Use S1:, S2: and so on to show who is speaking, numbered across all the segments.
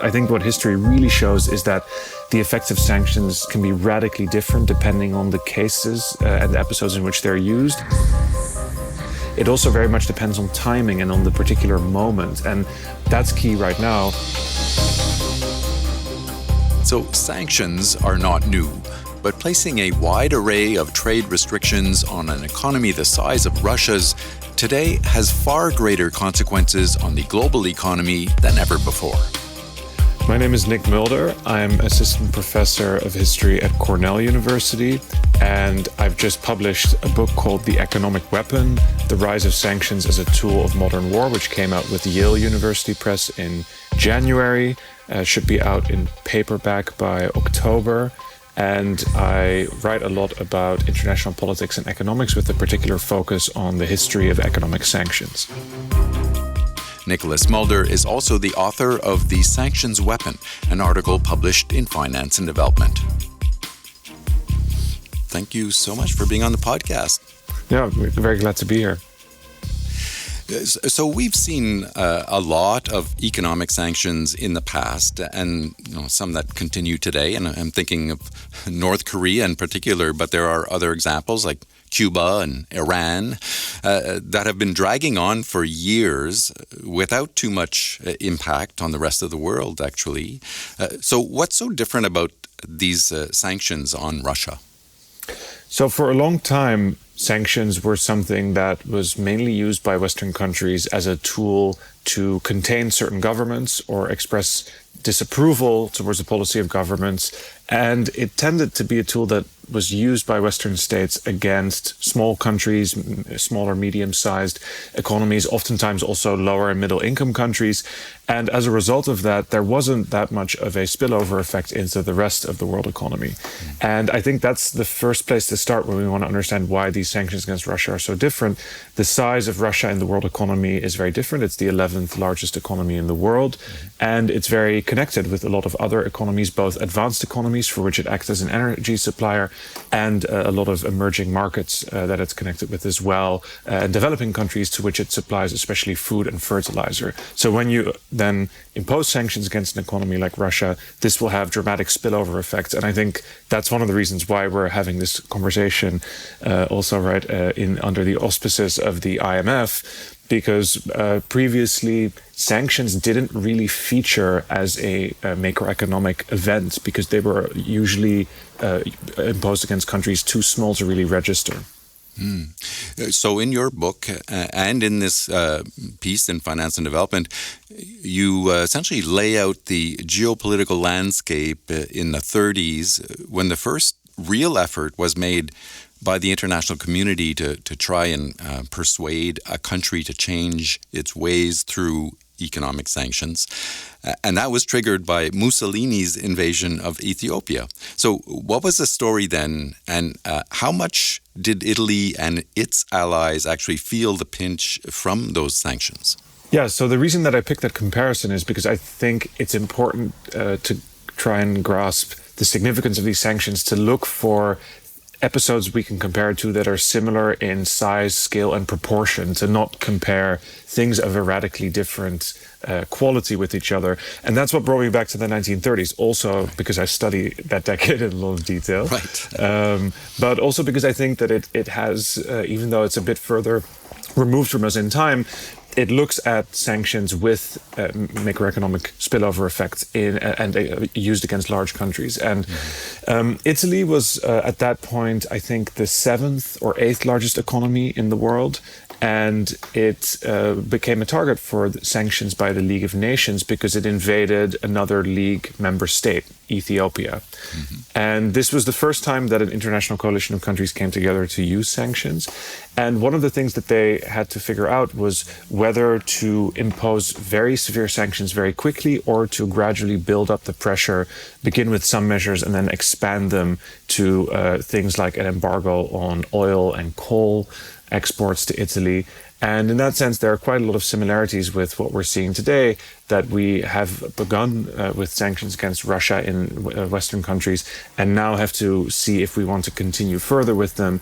S1: I think what history really shows is that the effects of sanctions can be radically different depending on the cases and the episodes in which they're used. It also very much depends on timing and on the particular moment, and that's key right now.
S2: So sanctions are not new, but placing a wide array of trade restrictions on an economy the size of Russia's today has far greater consequences on the global economy than ever before.
S1: My name is Nick Mulder. I'm assistant professor of history at Cornell University, and I've just published a book called The Economic Weapon: The Rise of Sanctions as a Tool of Modern War, which came out with Yale University Press in January. Should be out in paperback by October. And I write a lot about international politics and economics with a particular focus on the history of economic sanctions.
S2: Nicholas Mulder is also the author of The Sanctions Weapon, an article published in Finance and Development. Thank you so much for being on the podcast.
S1: Yeah, we're very glad to be here.
S2: So we've seen a lot of economic sanctions in the past, and some that continue today. And I'm thinking of North Korea in particular, but there are other examples like Cuba and Iran that have been dragging on for years without too much impact on the rest of the world, actually. So what's so different about these sanctions on Russia?
S1: So for a long time, sanctions were something that was mainly used by Western countries as a tool to contain certain governments or express disapproval towards the policy of governments. And it tended to be a tool that was used by Western states against small countries, smaller, medium-sized economies, oftentimes also lower and middle-income countries. And as a result of that, there wasn't that much of a spillover effect into the rest of the world economy. And I think that's the first place to start when we want to understand why these sanctions against Russia are so different. The size of Russia in the world economy is very different. It's the 11th largest economy in the world, and it's very connected with a lot of other economies, both advanced economies for which it acts as an energy supplier, and a lot of emerging markets that it's connected with as well, and developing countries to which it supplies especially food and fertilizer. So when you then impose sanctions against an economy like Russia, this will have dramatic spillover effects. And I think that's one of the reasons why we're having this conversation also under the auspices of the IMF, because previously sanctions didn't really feature as a macroeconomic event because they were usually imposed against countries too small to really register.
S2: So in your book and in this piece in Finance and Development, you essentially lay out the geopolitical landscape in the 30s when the first real effort was made by the international community to try and persuade a country to change its ways through economic sanctions. And that was triggered by Mussolini's invasion of Ethiopia. So what was the story then, and how much did Italy and its allies actually feel the pinch from those sanctions?
S1: Yeah, so the reason that I picked that comparison is because I think it's important to try and grasp the significance of these sanctions, to look for episodes we can compare to that are similar in size, scale, and proportion, to not compare things of a radically different quality with each other. And that's what brought me back to the 1930s, also because I study that decade in a lot of detail.
S2: Right.
S1: But also because I think that it has, even though it's a bit further removed from us in time, it looks at sanctions with macroeconomic spillover effects and used against large countries. And Italy was at that point, I think, the 7th or 8th largest economy in the world. And it became a target for sanctions by the League of Nations because it invaded another League member state, Ethiopia. And this was the first time that an international coalition of countries came together to use sanctions. And one of the things that they had to figure out was whether to impose very severe sanctions very quickly or to gradually build up the pressure, begin with some measures, and then expand them to things like an embargo on oil and coal exports to Italy. And in that sense, there are quite a lot of similarities with what we're seeing today, that we have begun with sanctions against Russia in Western countries and now have to see if we want to continue further with them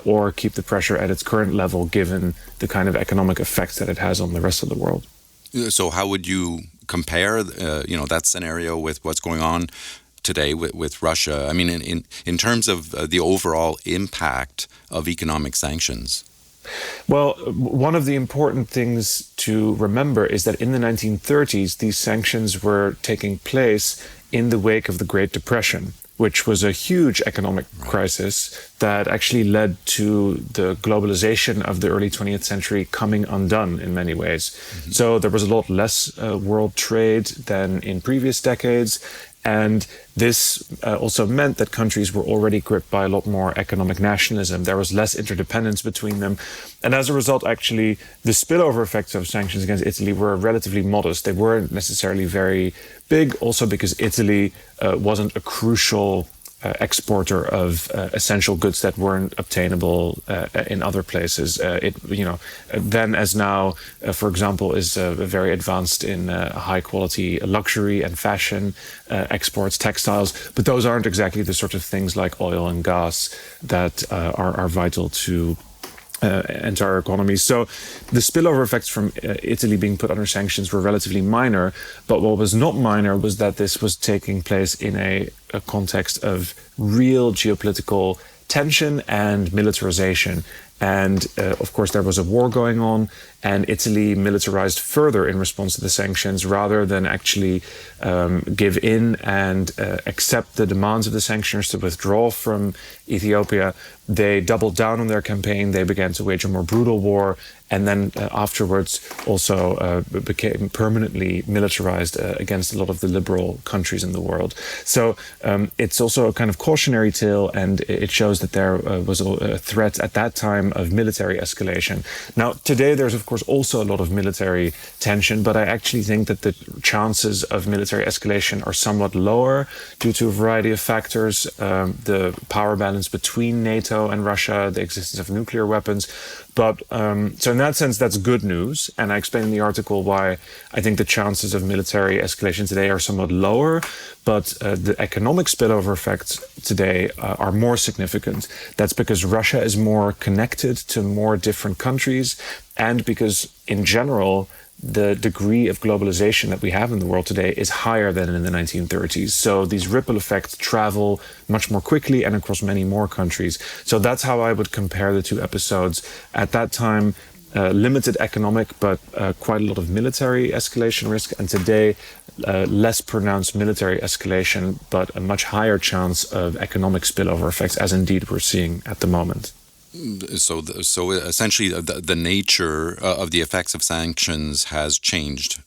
S1: or keep the pressure at its current level, given the kind of economic effects that it has on the rest of the world.
S2: So how would you compare, that scenario with what's going on today with Russia? I mean, in terms of the overall impact of economic sanctions.
S1: Well, one of the important things to remember is that in the 1930s, these sanctions were taking place in the wake of the Great Depression, which was a huge economic crisis that actually led to the globalization of the early 20th century coming undone in many ways. Mm-hmm. So there was a lot less world trade than in previous decades. And this also meant that countries were already gripped by a lot more economic nationalism. There was less interdependence between them. And as a result, actually, the spillover effects of sanctions against Italy were relatively modest. They weren't necessarily very big, also because Italy wasn't a crucial exporter of essential goods that weren't obtainable in other places. Then as now, for example, is very advanced in high quality luxury and fashion exports, textiles, but those aren't exactly the sort of things like oil and gas that are vital to entire economies. So the spillover effects from Italy being put under sanctions were relatively minor, but what was not minor was that this was taking place in a context of real geopolitical tension and militarization. And of course, there was a war going on, and Italy militarized further in response to the sanctions rather than actually give in and accept the demands of the sanctioners to withdraw from Ethiopia. They doubled down on their campaign. They began to wage a more brutal war, and then afterwards also became permanently militarized against a lot of the liberal countries in the world. So it's also a kind of cautionary tale, and it shows that there was a threat at that time of military escalation. Now, today there's of course also a lot of military tension, but I actually think that the chances of military escalation are somewhat lower due to a variety of factors. The power balance between NATO and Russia, the existence of nuclear weapons. But so in that sense, that's good news. And I explain in the article why I think the chances of military escalation today are somewhat lower. But the economic spillover effects today are more significant. That's because Russia is more connected to more different countries, and because in general, the degree of globalization that we have in the world today is higher than in the 1930s. So these ripple effects travel much more quickly and across many more countries. So that's how I would compare the two episodes. At that time, limited economic, but quite a lot of military escalation risk. And today, less pronounced military escalation, but a much higher chance of economic spillover effects, as indeed we're seeing at the moment.
S2: So essentially, the nature of the effects of sanctions has changed,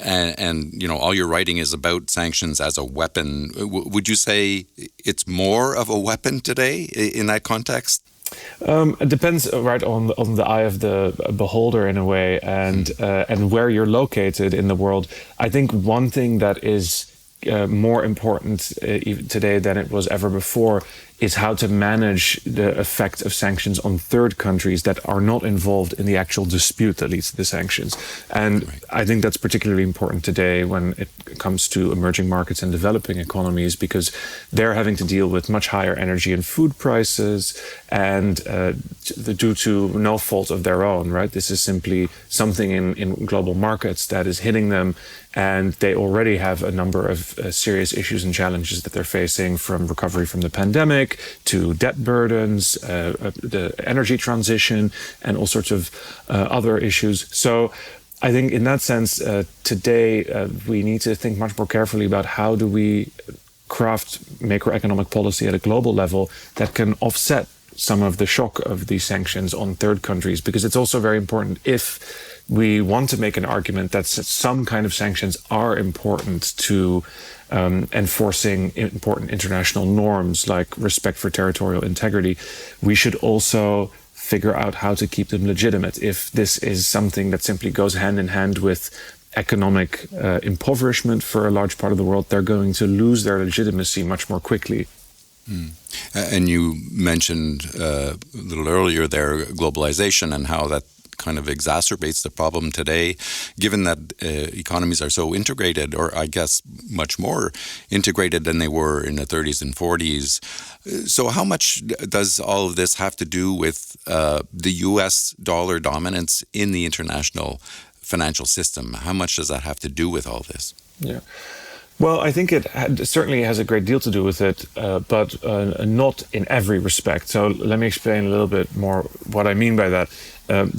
S2: and all your writing is about sanctions as a weapon. Would you say it's more of a weapon today in that context?
S1: It depends, right, on the eye of the beholder in a way, and where you're located in the world. I think one thing that is more important today than it was ever before is how to manage the effect of sanctions on third countries that are not involved in the actual dispute that leads to the sanctions. And I think that's particularly important today when it comes to emerging markets and developing economies, because they're having to deal with much higher energy and food prices, and due to no fault of their own, right? This is simply something in global markets that is hitting them, and they already have a number of serious issues and challenges that they're facing, from recovery from the pandemic to debt burdens, the energy transition, and all sorts of other issues. So I think in that sense, today we need to think much more carefully about how do we craft macroeconomic policy at a global level that can offset some of the shock of these sanctions on third countries, because it's also very important, if we want to make an argument that some kind of sanctions are important to enforcing important international norms like respect for territorial integrity, we should also figure out how to keep them legitimate. If this is something that simply goes hand in hand with economic impoverishment for a large part of the world, they're going to lose their legitimacy much more quickly.
S2: And you mentioned a little earlier there globalization and how that kind of exacerbates the problem today, given that economies are so integrated, or I guess much more integrated than they were in the 30s and 40s. So how much does all of this have to do with the U.S. dollar dominance in the international financial system. How much does that have to do with all this?
S1: Yeah. Well, I think it certainly has a great deal to do with it, but not in every respect. So let me explain a little bit more what I mean by that.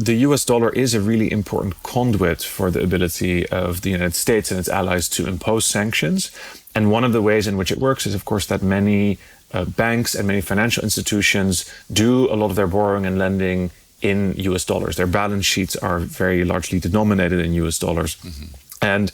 S1: The US dollar is a really important conduit for the ability of the United States and its allies to impose sanctions. And one of the ways in which it works is, of course, that many banks and many financial institutions do a lot of their borrowing and lending in US dollars. Their balance sheets are very largely denominated in US dollars. Mm-hmm. And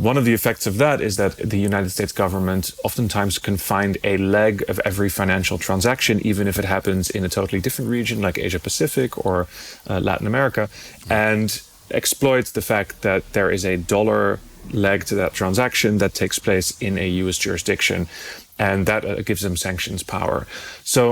S1: one of the effects of that is that the United States government oftentimes can find a leg of every financial transaction, even if it happens in a totally different region like Asia Pacific or Latin America, and exploits the fact that there is a dollar leg to that transaction that takes place in a US jurisdiction. And that gives them sanctions power. So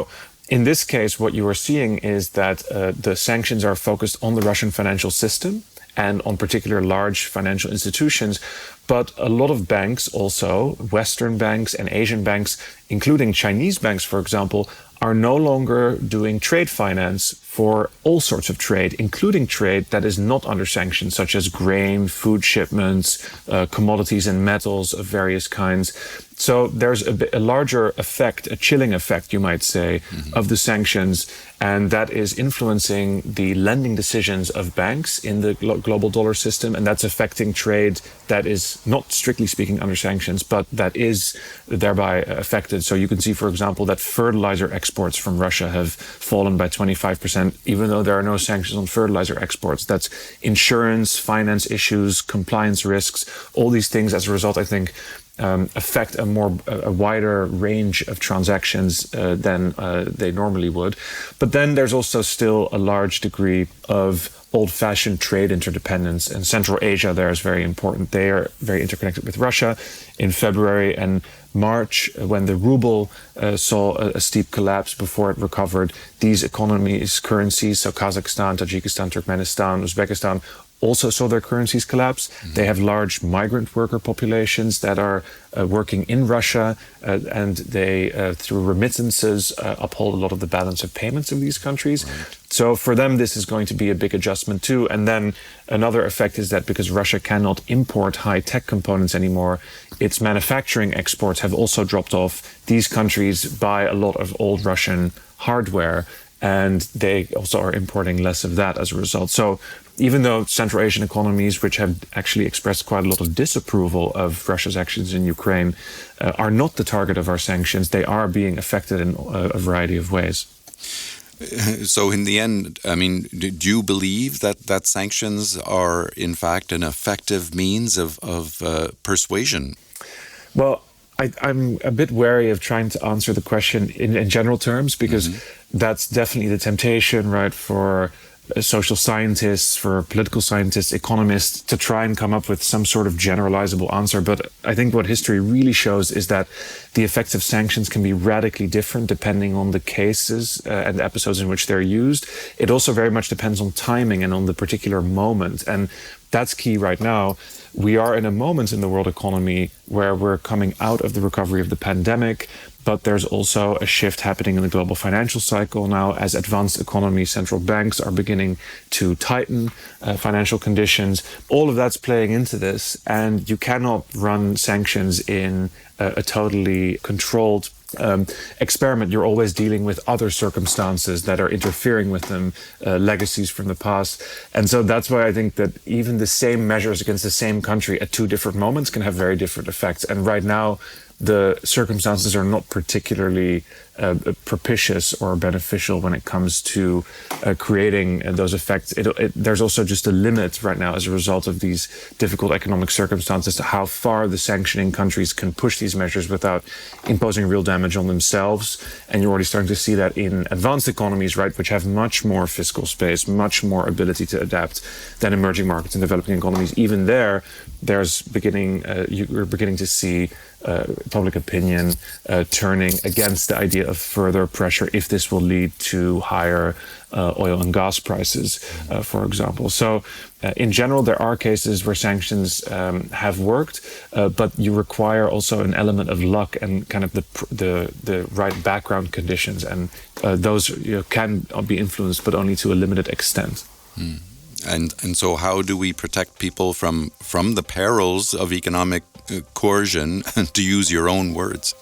S1: in this case, what you are seeing is that the sanctions are focused on the Russian financial system and on particular large financial institutions. But a lot of banks also, Western banks and Asian banks, including Chinese banks, for example, are no longer doing trade finance for all sorts of trade, including trade that is not under sanctions, such as grain, food shipments, commodities and metals of various kinds. So there's a larger effect, a chilling effect, you might say, of the sanctions, and that is influencing the lending decisions of banks in the global dollar system, and that's affecting trade that is not strictly speaking under sanctions, but that is thereby affected. So you can see, for example, that fertilizer exports from Russia have fallen by 25%, even though there are no sanctions on fertilizer exports. That's insurance, finance issues, compliance risks, all these things as a result, I think, affect a wider range of transactions than they normally would. But then there's also still a large degree of old-fashioned trade interdependence, and Central Asia there is very important. They are very interconnected with Russia. In February and March, when the ruble saw a steep collapse before it recovered, these economies, currencies, so Kazakhstan, Tajikistan, Turkmenistan, Uzbekistan, also saw their currencies collapse. Mm-hmm. They have large migrant worker populations that are working in Russia, and they, through remittances, uphold a lot of the balance of payments of these countries. Right. So for them, this is going to be a big adjustment too. And then another effect is that because Russia cannot import high-tech components anymore, its manufacturing exports have also dropped off. These countries buy a lot of old Russian hardware, and they also are importing less of that as a result. So even though Central Asian economies, which have actually expressed quite a lot of disapproval of Russia's actions in Ukraine, are not the target of our sanctions, they are being affected in a variety of ways.
S2: So in the end, I mean, do you believe that sanctions are in fact an effective means of persuasion?
S1: Well, I'm a bit wary of trying to answer the question in general terms, because that's definitely the temptation, right, for social scientists, for political scientists, economists, to try and come up with some sort of generalizable answer. But I think what history really shows is that the effects of sanctions can be radically different depending on the cases and episodes in which they're used. It also very much depends on timing and on the particular moment. And that's key right now. We are in a moment in the world economy where we're coming out of the recovery of the pandemic, but there's also a shift happening in the global financial cycle now as advanced economies, central banks are beginning to tighten financial conditions. All of that's playing into this, and you cannot run sanctions in a totally controlled experiment. You're always dealing with other circumstances that are interfering with them, legacies from the past. And so that's why I think that even the same measures against the same country at two different moments can have very different effects. And right now, the circumstances are not particularly propitious or beneficial when it comes to creating those effects. There's also just a limit right now as a result of these difficult economic circumstances to how far the sanctioning countries can push these measures without imposing real damage on themselves. And you're already starting to see that in advanced economies, right, which have much more fiscal space, much more ability to adapt than emerging markets and developing economies. Even there's you're beginning to see public opinion turning against the idea of further pressure if this will lead to higher oil and gas prices, for example. So in general, there are cases where sanctions have worked, but you require also an element of luck and kind of the right background conditions, and those can be influenced, but only to a limited extent.
S2: And so how do we protect people from the perils of economic coercion, to use your own words?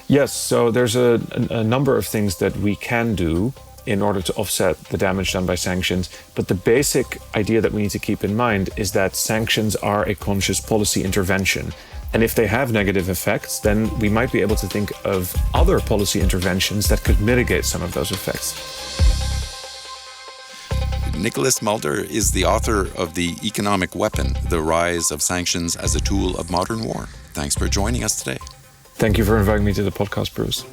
S1: Yes, so there's a number of things that we can do in order to offset the damage done by sanctions. But the basic idea that we need to keep in mind is that sanctions are a conscious policy intervention. And if they have negative effects, then we might be able to think of other policy interventions that could mitigate some of those effects.
S2: Nicholas Mulder is the author of The Economic Weapon, The Rise of Sanctions as a Tool of Modern War. Thanks for joining us today.
S1: Thank you for inviting me to the podcast, Bruce.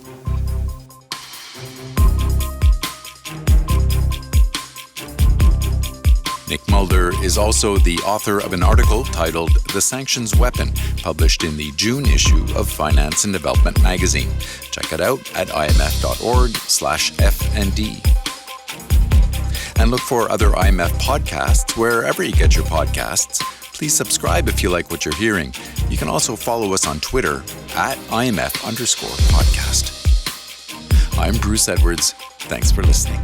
S2: Nick Mulder is also the author of an article titled The Sanctions Weapon, published in the June issue of Finance and Development magazine. Check it out at imf.org/F&D. And look for other IMF podcasts wherever you get your podcasts. Please subscribe if you like what you're hearing. You can also follow us on Twitter at IMF_podcast. I'm Bruce Edwards. Thanks for listening.